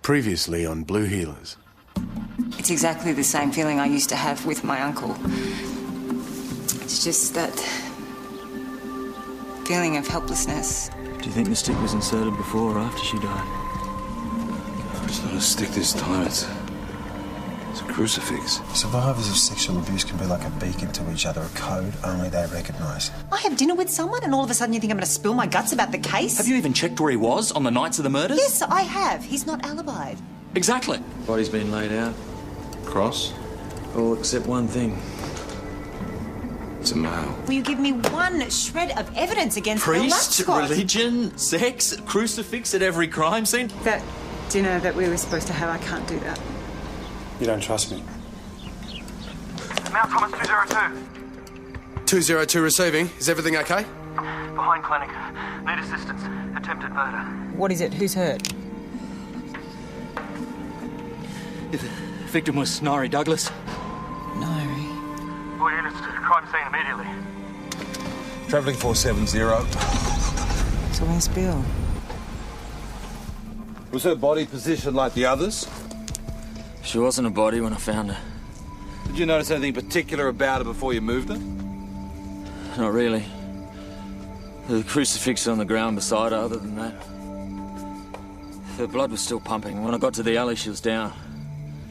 Previously on Blue Healers. It's exactly the same feeling I used to have with my uncle. It's just that feeling of helplessness. Do you think the stick was inserted before or after she died? It's not a stick this time, it's a crucifix. Survivors of sexual abuse can be like a beacon to each other, a code only they recognise. I have dinner with someone and all of a sudden you think I'm going to spill my guts about the case? Have you even checked where he was on the nights of the murders? Yes, I have. He's not alibied. Exactly. Body's been laid out. Cross? All except one thing. It's a male. Will you give me one shred of evidence against the Priest, Latchcott? religion, sex, crucifix at every crime scene. That dinner that we were supposed to have, I can't do that. You don't trust me? Mount Thomas 202. 202 receiving. Is everything okay? Behind clinic. Need assistance. Attempted murder. What is it? Who's hurt? The victim was Nari Douglas. Nari. All units to crime scene immediately. Travelling 470. So where's Bill? Was her body positioned like the others? She wasn't a body when I found her. Did you notice anything particular about her before you moved her? Not really. The crucifix on the ground beside her, other than that. Her blood was still pumping. When I got to the alley, she was down.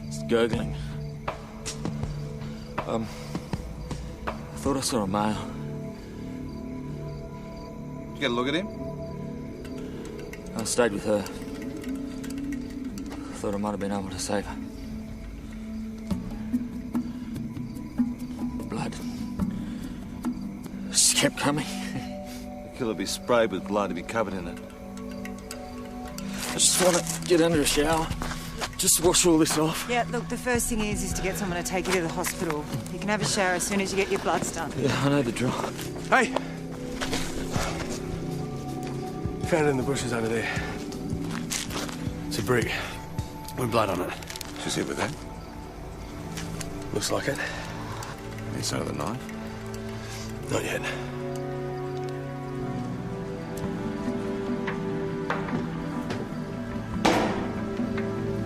Just gurgling. I thought I saw a male. Did you get a look at him? I stayed with her. Thought I might have been able to save her. Blood. Just kept coming. The killer be sprayed with blood to be covered in it. I just want to get under a shower. Just wash all this off. Yeah, look, the first thing is to get someone to take you to the hospital. You can have a shower as soon as you get your bloods done. Yeah, I know the drill. Hey! Found it in the bushes over there. It's a brick with blood on it. She's hit with that. Looks like it. Inside of the knife. Not yet.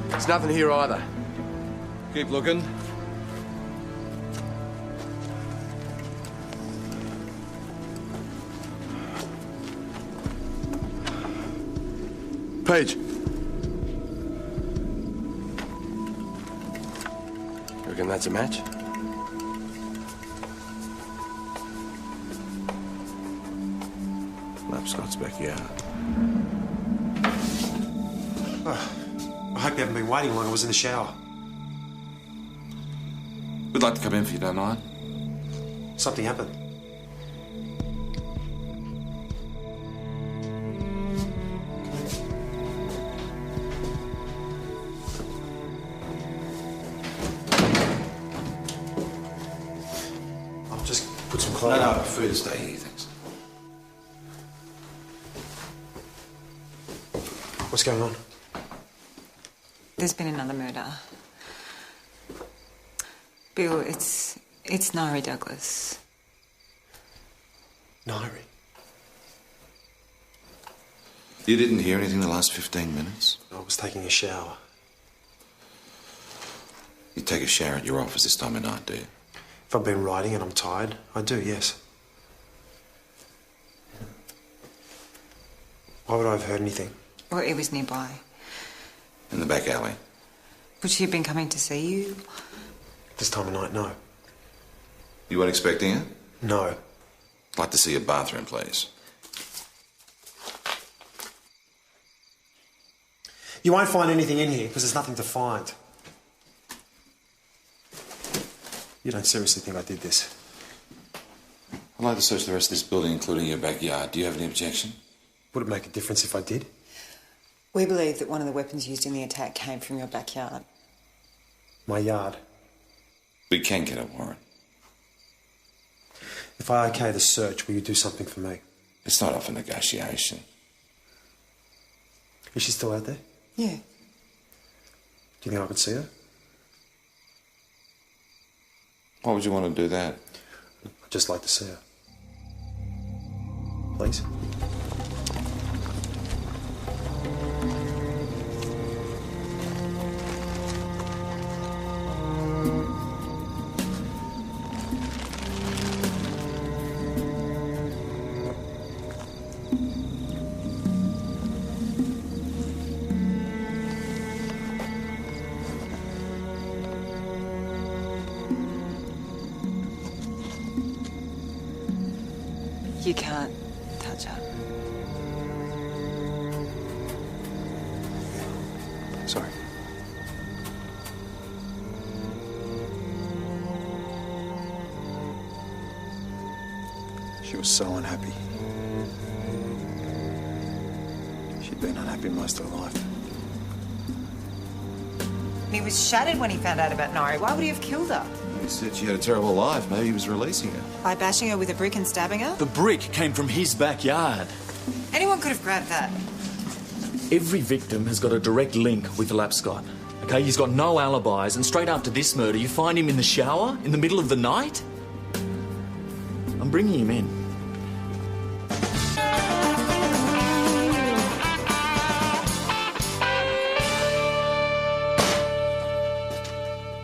There's nothing here either. Keep looking. Paige. Reckon that's a match? Lapscott's backyard. I hope you haven't been waiting long. I was in the shower. We'd like to come in if you don't mind. Something happened. I'll just put some clothes No, on. I prefer to stay here, thanks. What's going on? There's been another murder. Bill, it's Nari Douglas. Nari. You didn't hear anything in the last 15 minutes? I was taking a shower. You take a shower at your office this time of night, do you? If I've been writing and I'm tired, I do, yes. Why would I have heard anything? Well, it was nearby. In the back alley. Would she have been coming to see you? This time of night, no. You weren't expecting it? No. I'd like to see your bathroom, please. You won't find anything in here because there's nothing to find. You don't seriously think I did this? I'd like to search the rest of this building, including your backyard. Do you have any objection? Would it make a difference if I did? We believe that one of the weapons used in the attack came from your backyard. My yard. We can get a warrant. If I okay the search, will you do something for me? It's not up for negotiation. Is she still out there? Yeah. Do you think I could see her? Why would you want to do that? I'd just like to see her. Please? You can't touch her. Sorry. She was so unhappy. She'd been unhappy most of her life. He was shattered when he found out about Nari. Why would he have killed her? He said she had a terrible life. Maybe he was releasing her. By bashing her with a brick and stabbing her? The brick came from his backyard. Anyone could have grabbed that. Every victim has got a direct link with Lapscott. Okay, he's got no alibis, and straight after this murder, you find him in the shower in the middle of the night? I'm bringing him in.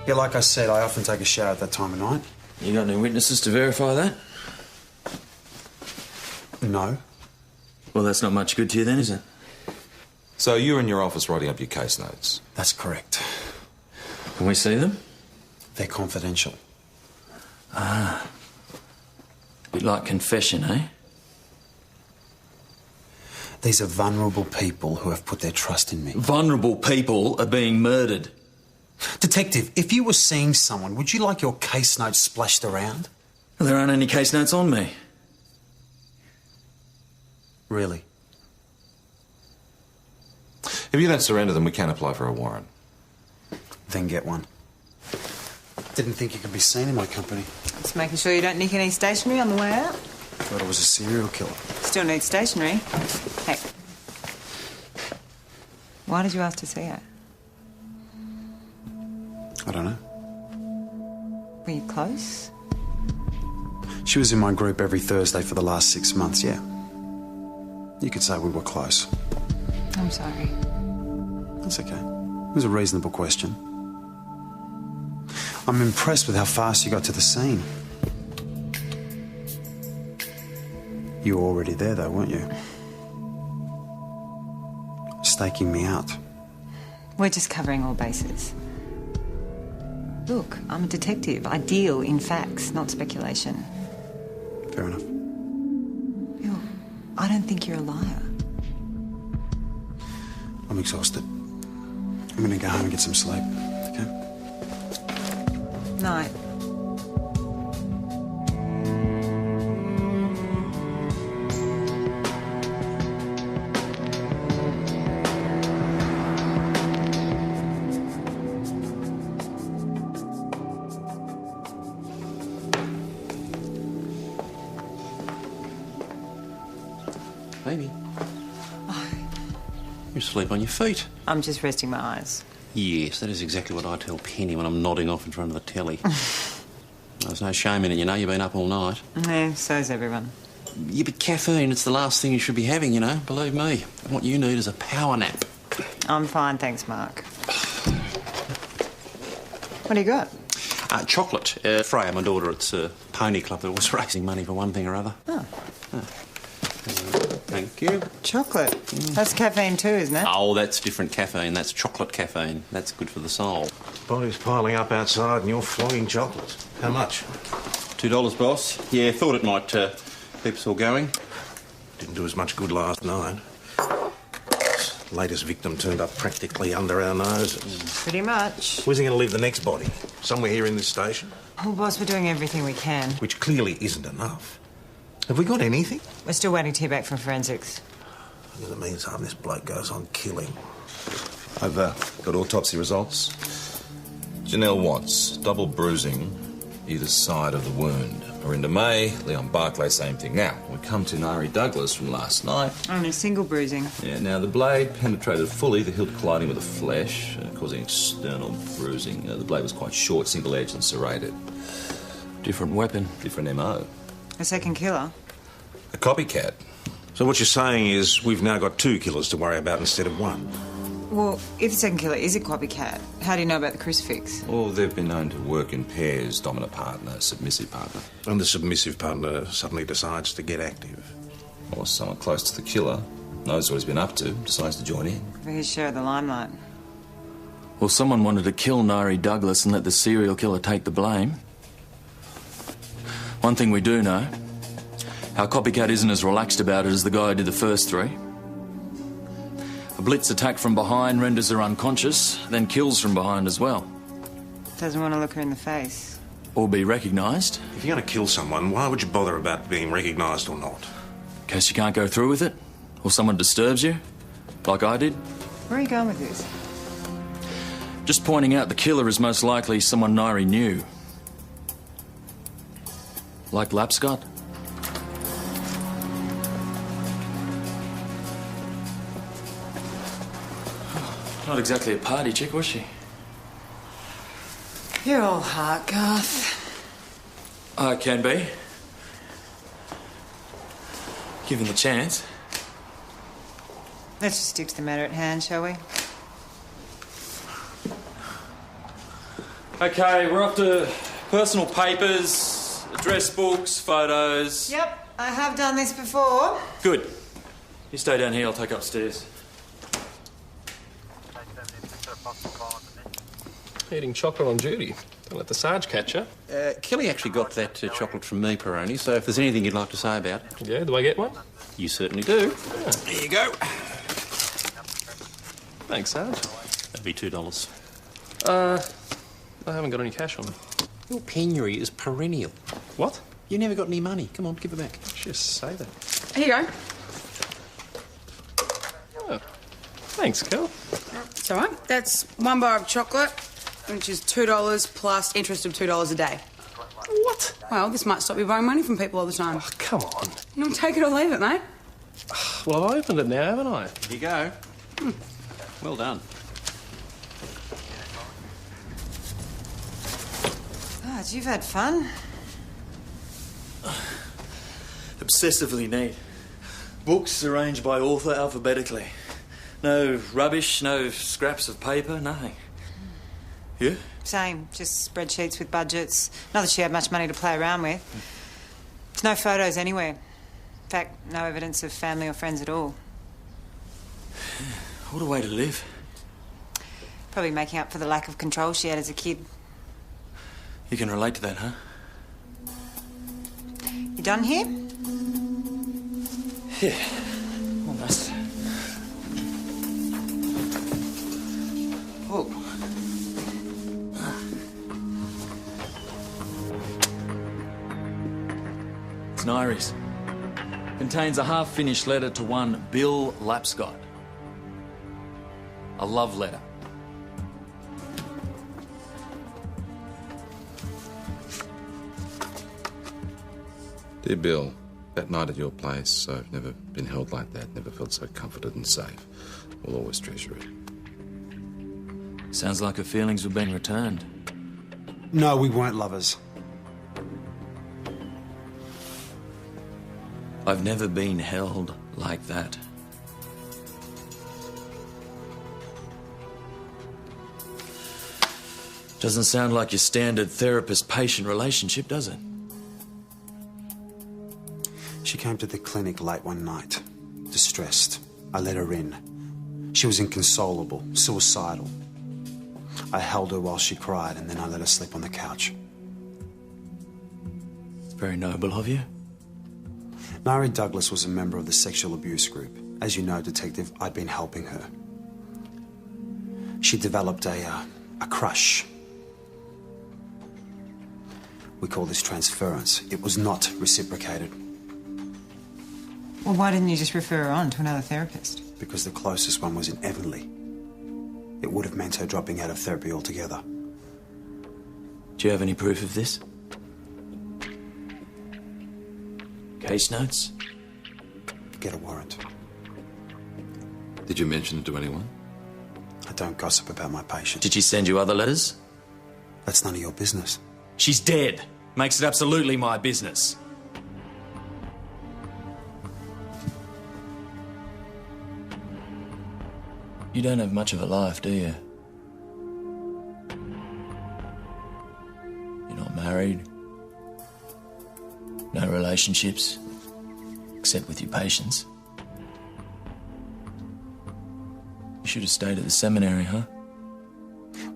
Yeah, like I said, I often take a shower at that time of night. You got any witnesses to verify that? No. Well, that's not much good to you then, is it? So you're in your office writing up your case notes. That's correct. Can we see them? They're confidential. Bit like confession, eh? These are vulnerable people who have put their trust in me. Vulnerable people are being murdered. Detective, if you were seeing someone, would you like your case notes splashed around? Well, there aren't any case notes on me. Really? If you don't surrender them, we can apply for a warrant. Then get one. Didn't think you could be seen in my company. Just making sure you don't nick any stationery on the way out. Thought I was a serial killer. Still need stationery. Hey. Why did you ask to see her? I don't know. Were you close? She was in my group every Thursday for the last 6 months, yeah. You could say we were close. I'm sorry. That's okay. It was a reasonable question. I'm impressed with how fast you got to the scene. You were already there, though, weren't you? Staking me out. We're just covering all bases. Look, I'm a detective. I deal in facts, not speculation. Fair enough. Bill, I don't think you're a liar. I'm exhausted. I'm gonna go home and get some sleep, okay? Night. Baby. You sleep on your feet. I'm just resting my eyes. Yes, that is exactly what I tell Penny when I'm nodding off in front of the telly. There's no shame in it, you know. You've been up all night. Yeah, so's everyone. Yeah, but caffeine, it's the last thing you should be having, you know. Believe me. What you need is a power nap. I'm fine, thanks, Mark. What do you got? Chocolate. Freya, my daughter, it's a pony club that was raising money for one thing or other. Oh. Thank you. Chocolate. That's caffeine too, isn't it? Oh, that's different caffeine. That's chocolate caffeine. That's good for the soul. Body's piling up outside and you're flogging chocolates. How much? $2, boss. Yeah, thought it might keep us all going. Didn't do as much good last night. Latest victim turned up practically under our noses. Pretty much. Where's he going to leave the next body? Somewhere here in this station? Oh, boss, we're doing everything we can. Which clearly isn't enough. Have we got anything? We're still waiting to hear back from forensics. In the meantime, this bloke goes on killing. I've got autopsy results. Janelle Watts, double bruising either side of the wound. Marinda May, Leon Barclay, same thing. Now, we come to Nari Douglas from last night. Only single bruising. Yeah, now the blade penetrated fully, the hilt colliding with the flesh, causing external bruising. The blade was quite short, single-edged and serrated. Different weapon. Different MO. A second killer? A copycat. So what you're saying is we've now got 2 killers to worry about instead of 1? Well, if the second killer is a copycat, how do you know about the crucifix? Well, they've been known to work in pairs, dominant partner, submissive partner. And the submissive partner suddenly decides to get active. Or someone close to the killer knows what he's been up to, decides to join in. For his share of the limelight. Well, someone wanted to kill Nari Douglas and let the serial killer take the blame. One thing we do know, Our copycat isn't as relaxed about it as the guy who did the first three. A blitz attack from behind renders her unconscious, then kills from behind as well. Doesn't want to look her in the face. Or be recognised. If you're going to kill someone, why would you bother about being recognised or not? In case you can't go through with it, or someone disturbs you, like I did. Where are you going with this? Just pointing out the killer is most likely someone Nairi knew. Like Lapscott. Not exactly a party chick, was she? You're all heart, Garth. I can be. Given the chance. Let's just stick to the matter at hand, shall we? Okay, we're up to personal papers, address books, photos. Yep, I have done this before. Good. You stay down here, I'll take upstairs. Eating chocolate on duty. Don't let the Sarge catch you. Kelly actually got that chocolate from me, Peroni, so if there's anything you'd like to say about it... Yeah, do I get one? You certainly do. Yeah. Here you go. Thanks, Sarge. That'd be $2. I haven't got any cash on me. Your penury is perennial. What? You never got any money. Come on, give it back. Just say that. Here you go. Oh. Thanks, Kel. It's all right. That's 1 bar of chocolate, which is $2 plus interest of $2 a day. What? Well, this might stop you borrowing money from people all the time. Oh, come on. No, take it or leave it, mate. Well, I've opened it now, haven't I? Here you go. Well done. God, you've had fun. Obsessively neat. Books arranged by author alphabetically. No rubbish, no scraps of paper, nothing. You? Same, just spreadsheets with budgets. Not that she had much money to play around with. There's no photos anywhere. In fact, no evidence of family or friends at all. What a way to live. Probably making up for the lack of control she had as a kid. You can relate to that, huh? You done here? Yeah, almost. Oh. It's Nairi's. Contains a half-finished letter to one Bill Lapscott. A love letter. Dear Bill, that night at your place, I've never been held like that, never felt so comforted and safe. We'll always treasure it. Sounds like her feelings were being returned. No, we weren't lovers. I've never been held like that. Doesn't sound like your standard therapist-patient relationship, does it? She came to the clinic late one night, distressed. I let her in. She was inconsolable, suicidal. I held her while she cried, and then I let her sleep on the couch. It's very noble of you. Nairi Douglas was a member of the sexual abuse group. As you know, Detective, I'd been helping her. She developed a crush. We call this transference. It was not reciprocated. Well, why didn't you just refer her on to another therapist? Because the closest one was in Avonlea. It would have meant her dropping out of therapy altogether. Do you have any proof of this? Case notes? Get a warrant. Did you mention it to anyone? I don't gossip about my patients. Did she send you other letters? That's none of your business. She's dead. Makes it absolutely my business. You don't have much of a life, do you? You're not married. No relationships. Except with your patients. You should have stayed at the seminary, huh?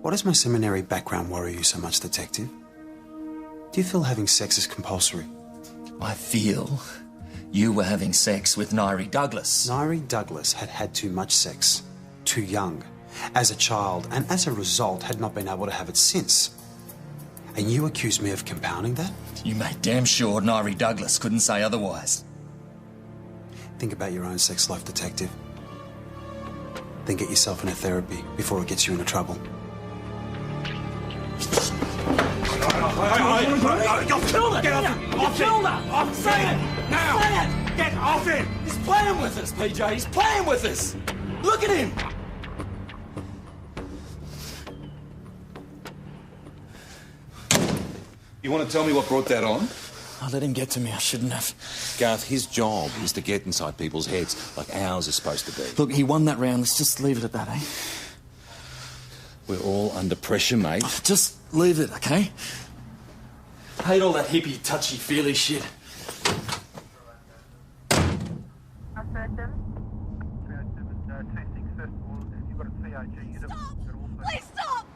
Why does my seminary background worry you so much, Detective? Do you feel having sex is compulsory? I feel You were having sex with Nairi Douglas. Nairi Douglas had had too much sex, too young, as a child, and as a result had not been able to have it since. And you accuse me of compounding that? You made damn sure Nairi Douglas couldn't say otherwise. Think about your own sex life, detective. Then get yourself into therapy before it gets you into trouble. You'll kill it! Get off him! You'll kill that! Say it! Now! Say it! Get off him! He's playing with us, PJ. He's playing with us. Look at him. You want to tell me what brought that on? I let him get to me. I shouldn't have. Garth, his job is to get inside people's heads like ours is supposed to be. Look, he won that round. Let's just leave it at that, eh? We're all under pressure, mate. Just leave it, okay? Hate all that hippie, touchy-feely shit. Please stop!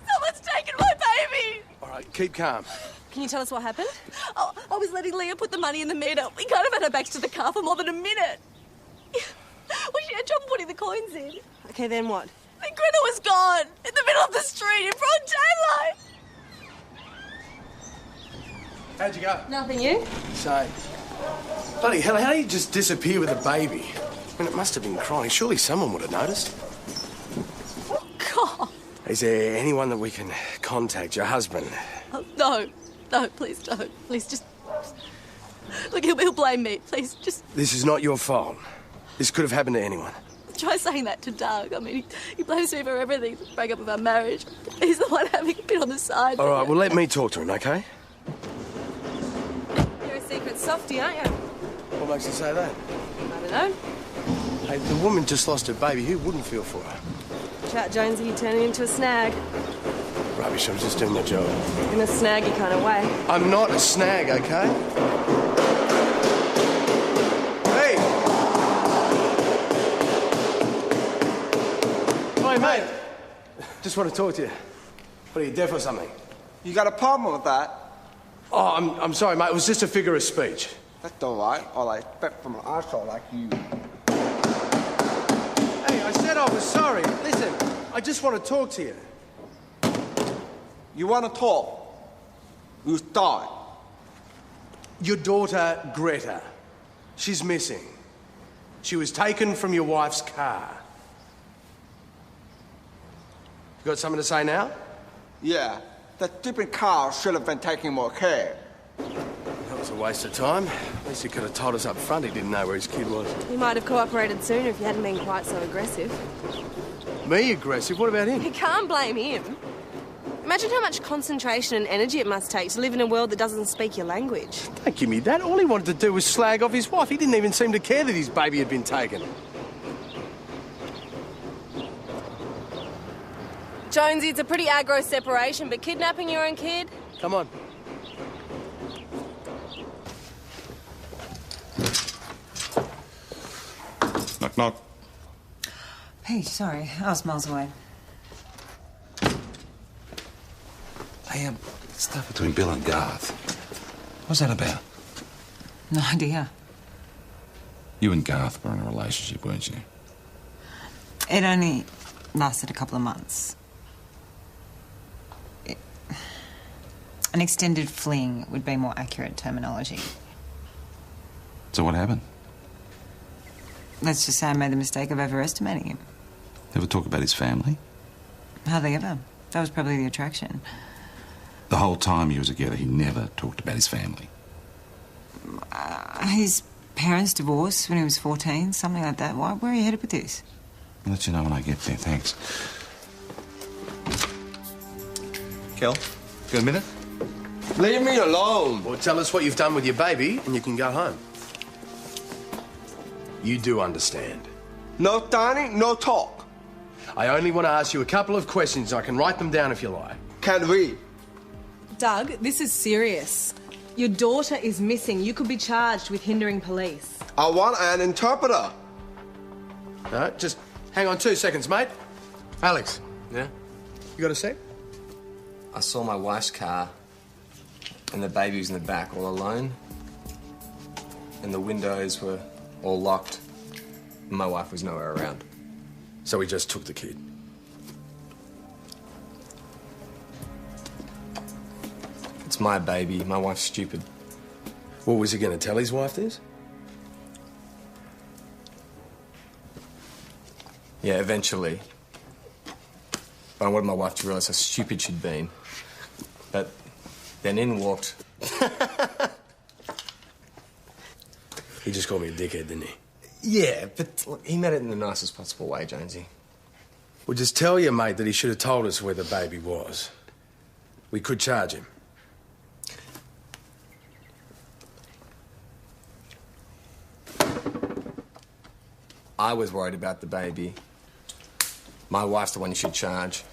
Someone's taken my baby! All right, keep calm. Can you tell us what happened? Oh, I was letting Leah put the money in the meter. We can't have had her backs to the car for more than a minute. Well, she had trouble putting the coins in. Okay, then what? Then Greta was gone, in the middle of the street, in broad daylight. How'd you go? Nothing, you? Same. Bloody hell, how do you just disappear with a baby? I mean, it must have been crying. Surely someone would have noticed. God. Is there anyone that we can contact? Your husband? Oh, no. No, please don't. Please, just... Look, he'll blame me. Please, just... This is not your fault. This could have happened to anyone. Try saying that to Doug. I mean, he blames me for everything. The break up of our marriage. He's the one having a bit on the side. All right, well, let me talk to him, okay? You're a secret softie, aren't you? What makes you say that? I don't know. Hey, the woman just lost her baby. Who wouldn't feel for her? Chat Jonesy, you turning into a snag. Rubbish, I'm just doing my job. In a snaggy kind of way. I'm not a snag, okay? Hey! Hey, mate. Just want to talk to you. What, are you deaf or something? You got a problem with that? Oh, I'm sorry, mate. It was just a figure of speech. That's all right. All I expect from an arsehole like you. Hey, I said I was sorry. Listen, I just want to talk to you. You want to talk? You start. Your daughter, Greta. She's missing. She was taken from your wife's car. You got something to say now? Yeah. That stupid car should have been taking more care. That was a waste of time. At least he could have told us up front he didn't know where his kid was. He might have cooperated sooner if you hadn't been quite so aggressive. Me aggressive? What about him? You can't blame him. Imagine how much concentration and energy it must take to live in a world that doesn't speak your language. Don't give me that. All he wanted to do was slag off his wife. He didn't even seem to care that his baby had been taken. Jonesy, it's a pretty aggro separation, but kidnapping your own kid? Come on. Knock, knock. Pete, sorry. I was miles away. Hey, stuff between Bill and Garth. What's that about? No idea. You and Garth were in a relationship, weren't you? It only lasted a couple of months. An extended fling would be more accurate terminology. So what happened? Let's just say I made the mistake of overestimating him. Ever talk about his family? Hardly ever. That was probably the attraction. The whole time you were together, he never talked about his family. His parents divorced when he was 14, something like that. Where are you headed with this? I'll let you know when I get there, thanks. Kel, got a minute? Leave me alone. Well, tell us what you've done with your baby and you can go home. You do understand. No dining, no talk. I only want to ask you a couple of questions. I can write them down if you like. Can't read. Doug, this is serious. Your daughter is missing. You could be charged with hindering police. I want an interpreter. No, just hang on 2 seconds, mate. Alex. Yeah? You got a sec? I saw my wife's car and the baby was in the back all alone. And the windows were all locked. And my wife was nowhere around. So he just took the kid. It's my baby. My wife's stupid. What was he going to tell his wife this? Yeah, eventually. But I wanted my wife to realise how stupid she'd been. But then in walked... He just called me a dickhead, didn't he? Yeah, but look, he meant it in the nicest possible way, Jonesy. Well, just tell your mate that he should have told us where the baby was. We could charge him. I was worried about the baby. My wife's the one you should charge.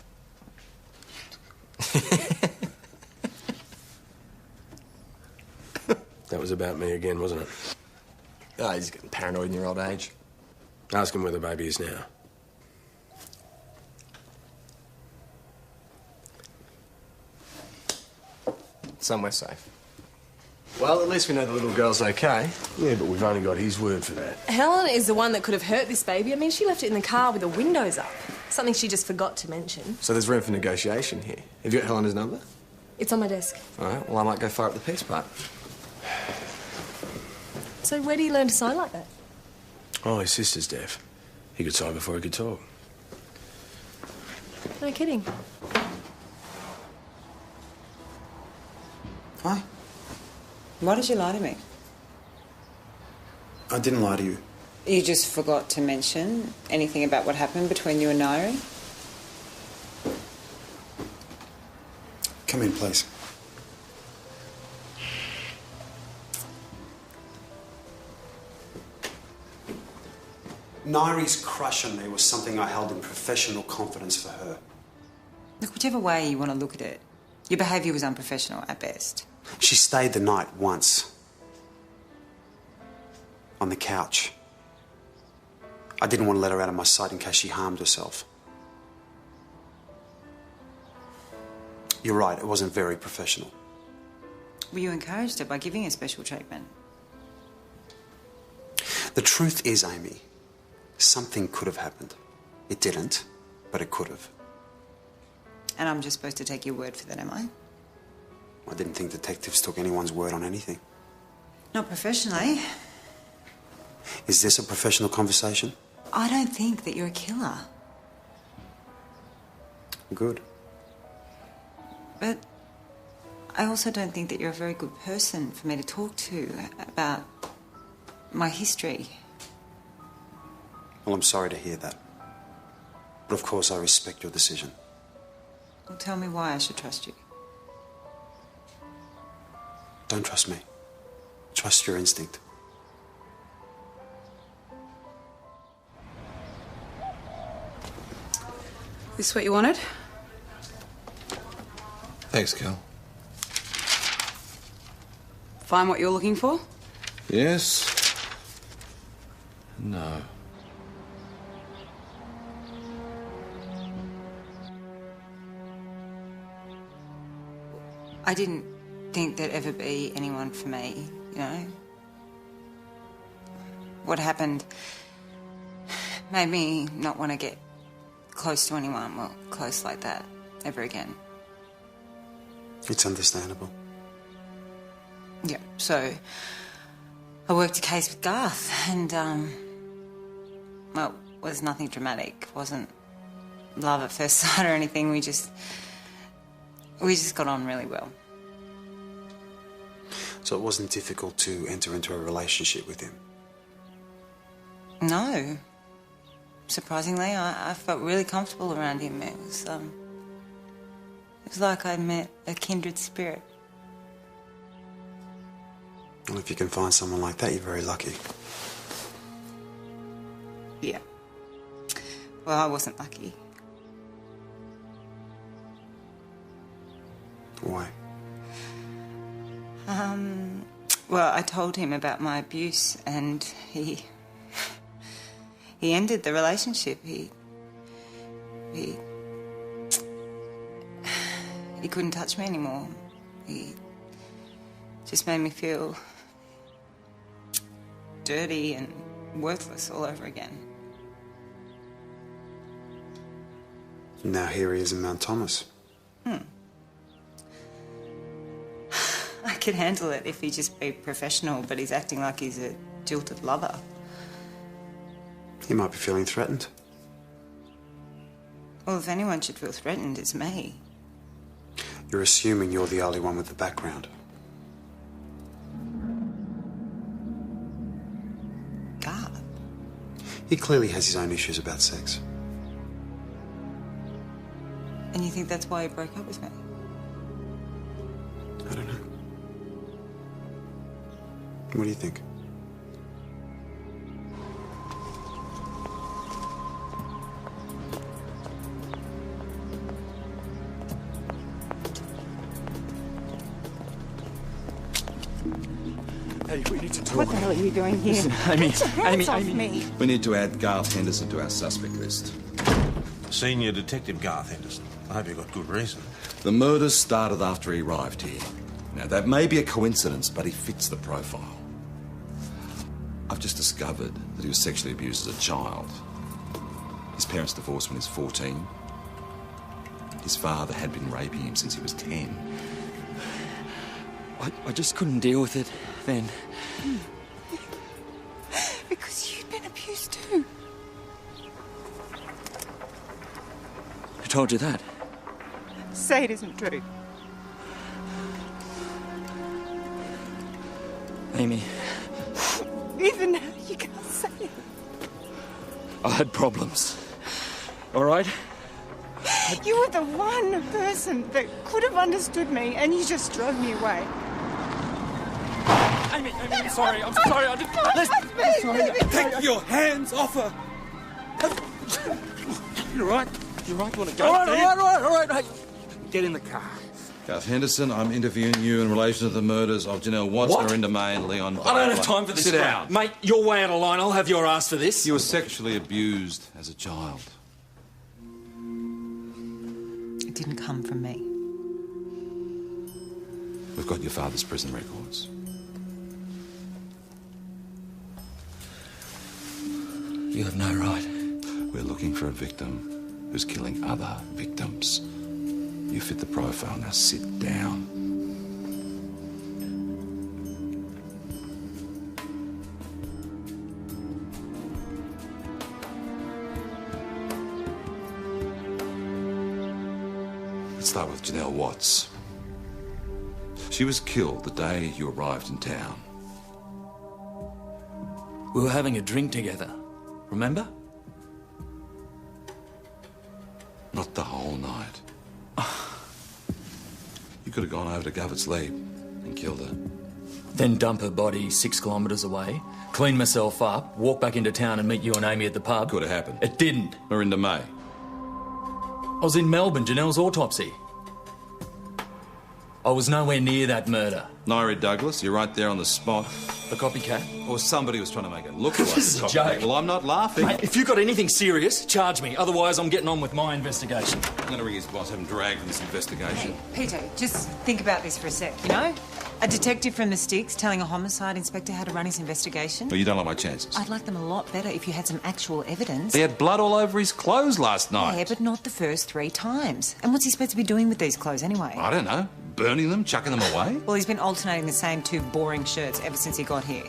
That was about me again, wasn't it? Oh, he's getting paranoid in your old age. Ask him where the baby is now. Somewhere safe. Well, at least we know the little girl's okay. Yeah, but we've only got his word for that. Helen is the one that could have hurt this baby. I mean, she left it in the car with the windows up. Something she just forgot to mention. So there's room for negotiation here. Have you got Helena's number? It's on my desk. All right, well, I might go fire up the peace part. So where do you learn to sign like that? Oh, his sister's deaf. He could sign before he could talk. No kidding. Why? Why did you lie to me? I didn't lie to you. You just forgot to mention anything about what happened between you and Nairi? Come in, please. Nairi's crush on me was something I held in professional confidence for her. Look, whichever way you want to look at it, your behaviour was unprofessional at best. She stayed the night once. On the couch. I didn't want to let her out of my sight in case she harmed herself. You're right, it wasn't very professional. Well, you encouraged her by giving her special treatment. The truth is, Amy, something could have happened. It didn't, but it could have. And I'm just supposed to take your word for that, am I? I didn't think detectives took anyone's word on anything. Not professionally. Is this a professional conversation? I don't think that you're a killer. Good. But I also don't think that you're a very good person for me to talk to about my history. Well, I'm sorry to hear that. But of course I respect your decision. Well, tell me why I should trust you. Don't trust me. Trust your instinct. This what you wanted? Thanks, Cal. Find what you're looking for? Yes. No. I didn't think there'd ever be anyone for me, you know? What happened made me not want to get close to anyone, well, close like that, ever again. It's understandable. Yeah, so I worked a case with Garth and, well, it was nothing dramatic. It wasn't love at first sight or anything. We just got on really well. So it wasn't difficult to enter into a relationship with him? No. Surprisingly, I felt really comfortable around him. It was like I met a kindred spirit. Well, if you can find someone like that, you're very lucky. Yeah. Well, I wasn't lucky. Why? Well, I told him about my abuse and he ended the relationship. He He couldn't touch me anymore. He just made me feel dirty and worthless all over again. Now here he is in Mount Thomas. I could handle it if he'd just be professional, but he's acting like he's a jilted lover. He might be feeling threatened. Well, if anyone should feel threatened, it's me. You're assuming you're the only one with the background. God. He clearly has his own issues about sex. And you think that's why he broke up with me? I don't know. What do you think? Hey, we need to talk. What the hell are you doing here? Listen, Amy, Get your hands off me. We need to add Garth Henderson to our suspect list. Senior Detective Garth Henderson. I hope you've got good reason. The murder started after he arrived here. Now, that may be a coincidence, but he fits the profile. I've just discovered that he was sexually abused as a child. His parents divorced when he was 14. His father had been raping him since he was 10. I just couldn't deal with it then. Because you've been abused too. Who told you that? Say it isn't true. Amy, Even now, you can't say it. I had problems. All right? You were the one person that could have understood me, and you just drove me away. Amy, I'm sorry. I'm sorry. I didn't... Listen, Take your hands off her. You're right. You're right. You want to go? All right. Hey, get in the car. Garth Henderson, I'm interviewing you in relation to the murders of Janelle Watts, What? Miranda May and Leon I don't have time for this. Sit down. Mate, you're way out of line. I'll have your ass for this. You were sexually abused as a child. It didn't come from me. We've got your father's prison records. You have no right. We're looking for a victim who's killing other victims. You fit the profile. Now sit down. Let's start with Janelle Watts. She was killed the day you arrived in town. We were having a drink together. Remember? Not the whole night. You could have gone over to Govert's Leap and killed her. Then dump her body 6 kilometres away, clean myself up, walk back into town and meet you and Amy at the pub. Could have happened. It didn't. Miranda May. I was in Melbourne, Janelle's autopsy. I was nowhere near that murder. Nairi Douglas, you're right there on the spot. The copycat? Or somebody was trying to make it look like This is a a copycat. joke. Well, I'm not laughing. Mate, if you've got anything serious, charge me. Otherwise, I'm getting on with my investigation. I'm going to ring his boss, have him dragged in this investigation. Peter, just think about this for a sec, you know? A detective from the sticks telling a homicide inspector how to run his investigation. Well, you don't like my chances. I'd like them a lot better if you had some actual evidence. He had blood all over his clothes last night. Yeah, but not the first 3 times. And what's he supposed to be doing with these clothes anyway? I don't know. Burning them, chucking them away? Well, he's been alternating the same 2 boring shirts ever since he got here.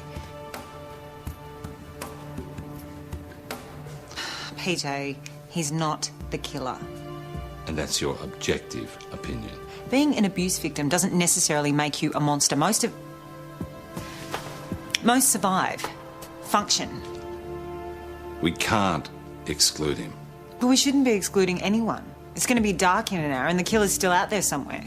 PJ, he's not the killer. And that's your objective opinion. Being an abuse victim doesn't necessarily make you a monster. Most survive, function. We can't exclude him. But we shouldn't be excluding anyone. It's going to be dark in an hour and the killer's still out there somewhere.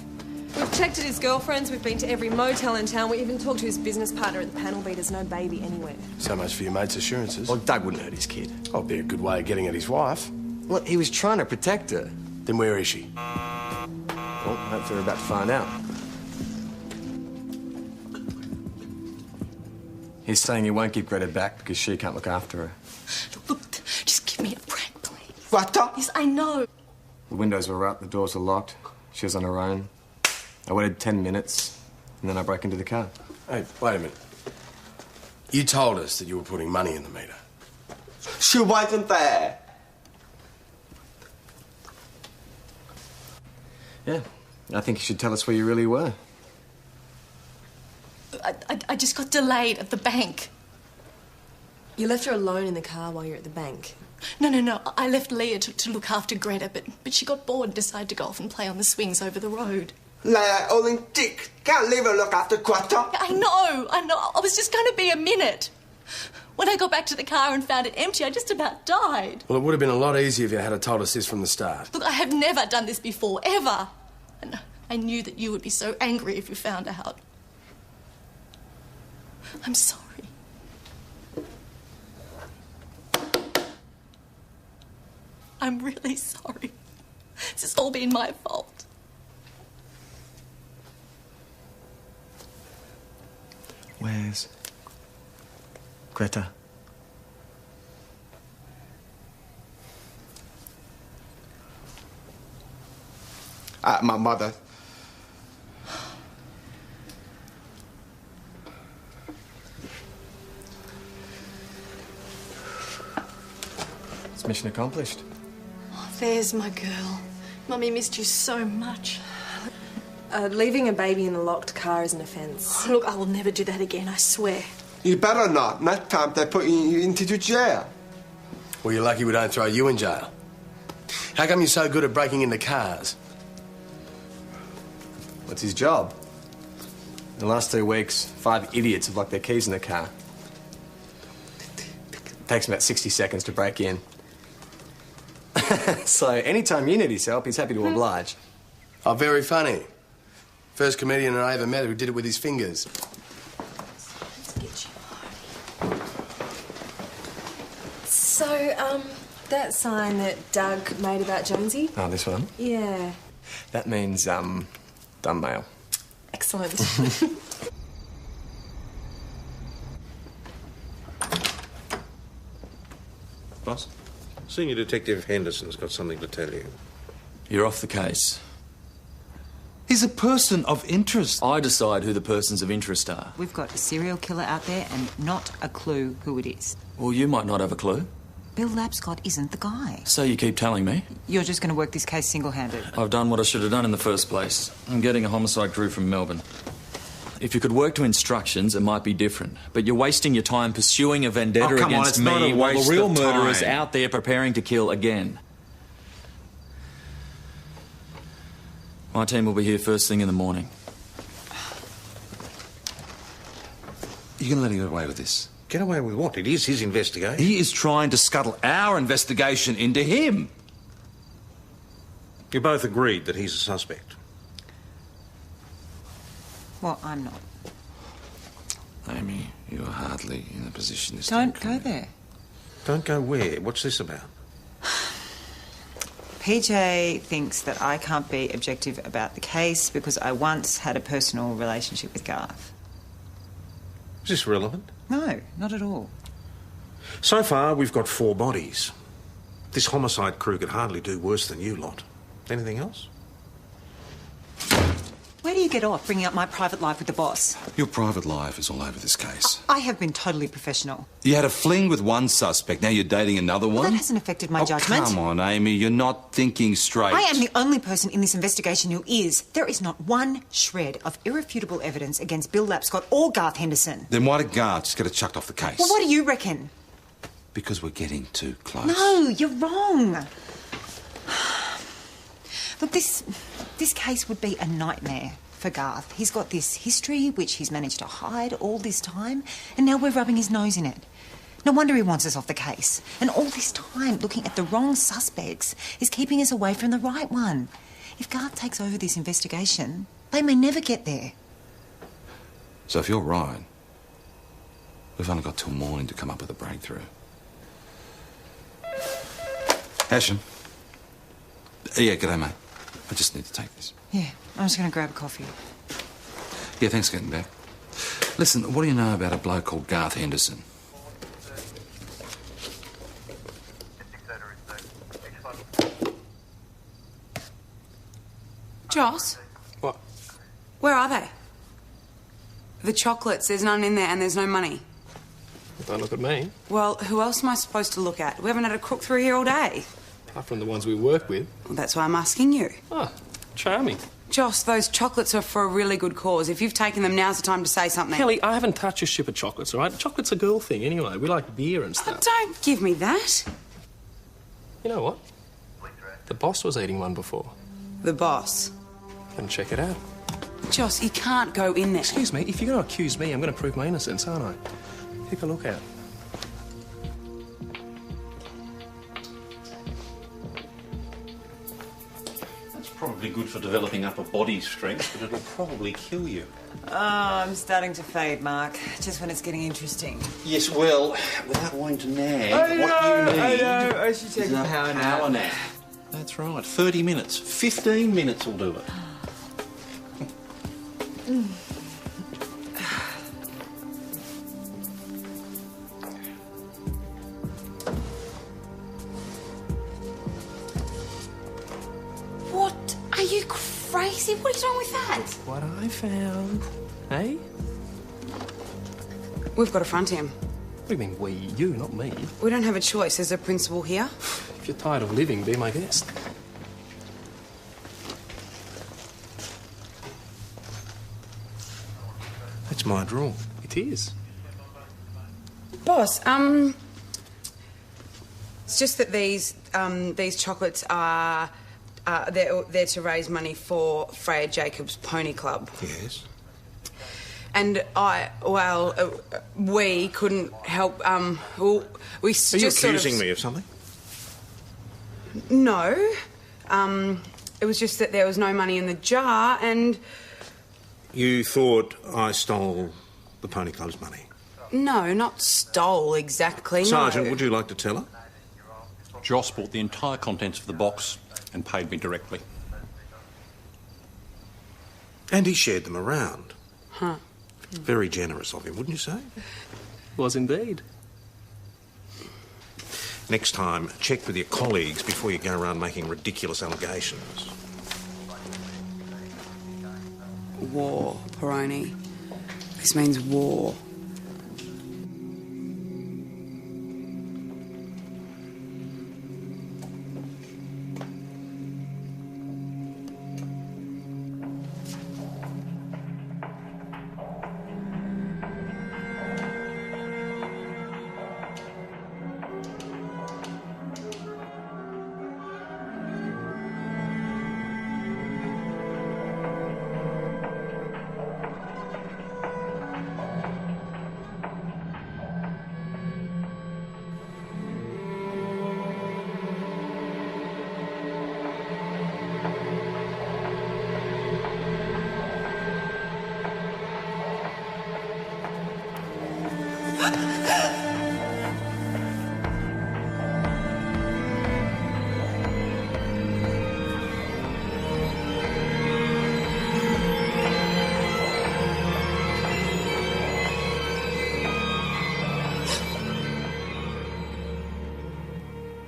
We've checked at his girlfriend's, we've been to every motel in town, we even talked to his business partner at the panel beat. There's no baby anywhere. So much for your mate's assurances. Well, Doug wouldn't hurt his kid. Oh, be a good way of getting at his wife. Well, he was trying to protect her. Then where is she? Well, hopefully we're about to find out. He's saying he won't give Greta back because she can't look after her. Look, just give me a break, please. What the? Yes, I know. The windows were up, the doors were locked. She was on her own. I waited 10 minutes, and then I broke into the car. Hey, wait a minute. You told us that you were putting money in the meter. She wasn't there. Yeah, I think you should tell us where you really were. I just got delayed at the bank. You left her alone in the car while you were at the bank. No. I left Leah to look after Greta, but she got bored and decided to go off and play on the swings over the road. Leah Olympic. Can't leave her look after Greta. I know. I was just going to be a minute. When I got back to the car and found it empty, I just about died. Well, it would have been a lot easier if you had told us this from the start. Look, I have never done this before, ever. And I knew that you would be so angry if you found out. I'm sorry. I'm really sorry. This has all been my fault. Where's Greta? My mother. It's mission accomplished. Oh, there's my girl. Mummy missed you so much. Leaving a baby in a locked car is an offence. Look, I will never do that again, I swear. You better not. Next time they put you into the jail. Well, you're lucky we don't throw you in jail. How come you're so good at breaking into cars? What's his job? In the last 2 weeks, 5 idiots have locked their keys in the car. It takes him about 60 seconds to break in. So anytime you need his help, he's happy to oblige. Oh, very funny. First comedian I ever met who did it with his fingers. So, that sign that Doug made about Jonesy? Oh, this one? Yeah. That means, done mail. Excellent. Boss? Senior Detective Henderson's got something to tell you. You're off the case. He's a person of interest. I decide who the persons of interest are. We've got a serial killer out there and not a clue who it is. Well, you might not have a clue. Bill Lapscott isn't the guy. So you keep telling me. You're just going to work this case single-handed. I've done what I should have done in the first place. I'm getting a homicide crew from Melbourne. If you could work to instructions, it might be different. But you're wasting your time pursuing a vendetta Oh, come on, against it's not me a while waste the real of murderer is time. out there preparing to kill again. My team will be here first thing in the morning. You're going to let him get away with this? Get away with what? It is his investigation. He is trying to scuttle our investigation into him. You both agreed that he's a suspect. Well, I'm not. Amy, you're hardly in a position to... Don't go there. Don't go where? What's this about? PJ thinks that I can't be objective about the case because I once had a personal relationship with Garth. Is this relevant? No, not at all. So far, we've got 4 bodies. This homicide crew could hardly do worse than you lot. Anything else? Where do you get off bringing up my private life with the boss? Your private life is all over this case. I have been totally professional. You had a fling with one suspect, now you're dating another one? Well, that hasn't affected my Oh, judgment. come on, Amy, you're not thinking straight. I am the only person in this investigation who is. There is not one shred of irrefutable evidence against Bill Lapscott or Garth Henderson. Then why did Garth just get it chucked off the case? Well, what do you reckon? Because we're getting too close. No, you're wrong. Look, this case would be a nightmare for Garth. He's got this history which he's managed to hide all this time, and now we're rubbing his nose in it. No wonder he wants us off the case. And all this time looking at the wrong suspects is keeping us away from the right one. If Garth takes over this investigation, they may never get there. So if you're right, we've only got till morning to come up with a breakthrough. Hashem. Yeah, g'day, mate. I just need to take this. Yeah, I'm just going to grab a coffee. Yeah, thanks for getting back. Listen, what do you know about a bloke called Garth Henderson? Joss? What? Where are they? The chocolates, there's none in there and there's no money. Don't look at me. Well, who else am I supposed to look at? We haven't had a crook through here all day. Apart from the ones we work with. Well, that's why I'm asking you. Oh, charming. Joss, those chocolates are for a really good cause. If you've taken them, now's the time to say something. Kelly, I haven't touched a ship of chocolates, all right? Chocolate's a girl thing anyway. We like beer and stuff. Oh, don't give me that. You know what? The boss was eating one before. The boss? Come check it out. Joss, you can't go in there. Excuse me, if you're going to accuse me, I'm going to prove my innocence, aren't I? Keep a lookout. That's probably good for developing upper body strength, but it'll probably kill you. Oh, I'm starting to fade, Mark. Just when it's getting interesting. Yes, well, without wanting to nag, what you need I should take is a power nap. That's right. 30 minutes. 15 minutes will do it. What? Are you crazy? What are you doing with that? What I found. Hey? We've got to front him. What do you mean, we? You, not me. We don't have a choice. There's a principal here. If you're tired of living, be my guest. That's my draw. It is. Boss, it's just that these chocolates are they're to raise money for Freya Jacobs Pony Club. Yes. And we couldn't help. We just Are you sort of... accusing me of something? No. It was just that there was no money in the jar, and You thought I stole the Pony Club's money? no, not stole exactly. Sergeant, no. would you like to tell her? Joss bought the entire contents of the box and paid me directly. And he shared them around. Huh. Very generous of him, wouldn't you say? Was indeed. Next time, check with your colleagues before you go around making ridiculous allegations. War, Peroni. This means war.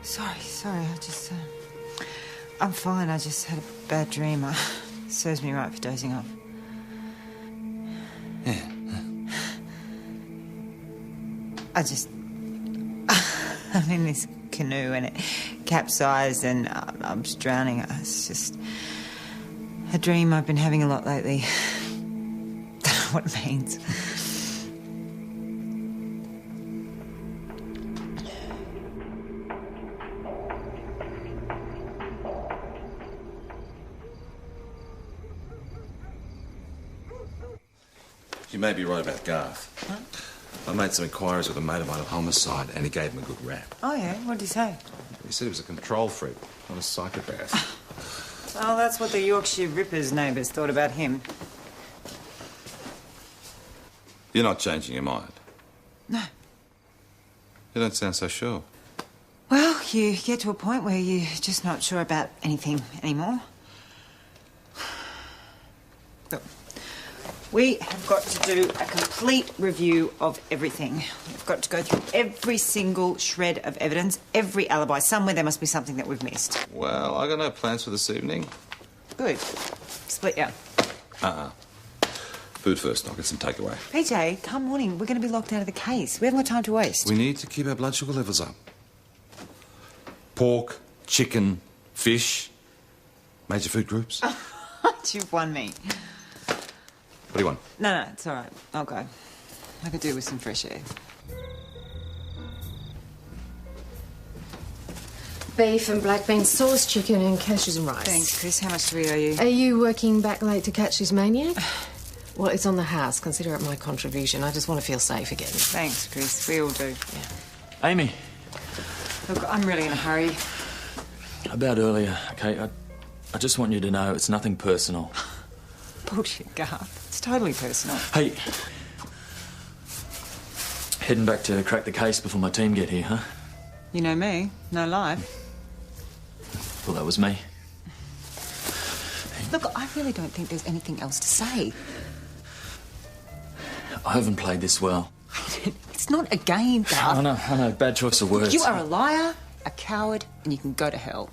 Sorry, I'm fine. I just had a bad dream. Serves me right for dozing off. Yeah. I'm in this canoe and it capsized and I'm just drowning. It's just a dream I've been having a lot lately. Don't know what it means. You may be right about Garth. Huh? I made some inquiries with a mate of mine of homicide, and he gave him a good rap. Oh, yeah? What did he say? He said he was a control freak, not a psychopath. Oh, that's what the Yorkshire Rippers neighbours thought about him. You're not changing your mind. No. You don't sound so sure. Well, you get to a point where you're just not sure about anything anymore. Look, we have got to do a complete review of everything. We've got to go through every single shred of evidence, every alibi. Somewhere there must be something that we've missed. Well, I got no plans for this evening. Good. Split ya. Food first. I'll get some takeaway. PJ, come morning. We're going to be locked out of the case. We haven't got time to waste. We need to keep our blood sugar levels up. Pork, chicken, fish. Major food groups. You've won me. What do you want? No, it's all right. I'll go. I could do with some fresh air. Beef and black bean sauce, chicken and cashews and rice. Thanks, Chris. How much do we owe you? Are you working back late to catch this maniac? Well, it's on the house. Consider it my contribution. I just want to feel safe again. Thanks, Chris. We all do. Yeah. Amy. Look, I'm really in a hurry. About earlier, okay? I just want you to know it's nothing personal. Bullshit, Garth. It's totally personal. Hey. Heading back to crack the case before my team get here, huh? You know me. No lie. Well, that was me. Look, I really don't think there's anything else to say. I haven't played this well. It's not a game, Garth. I know. Bad choice of words. You are a liar, a coward, and you can go to hell.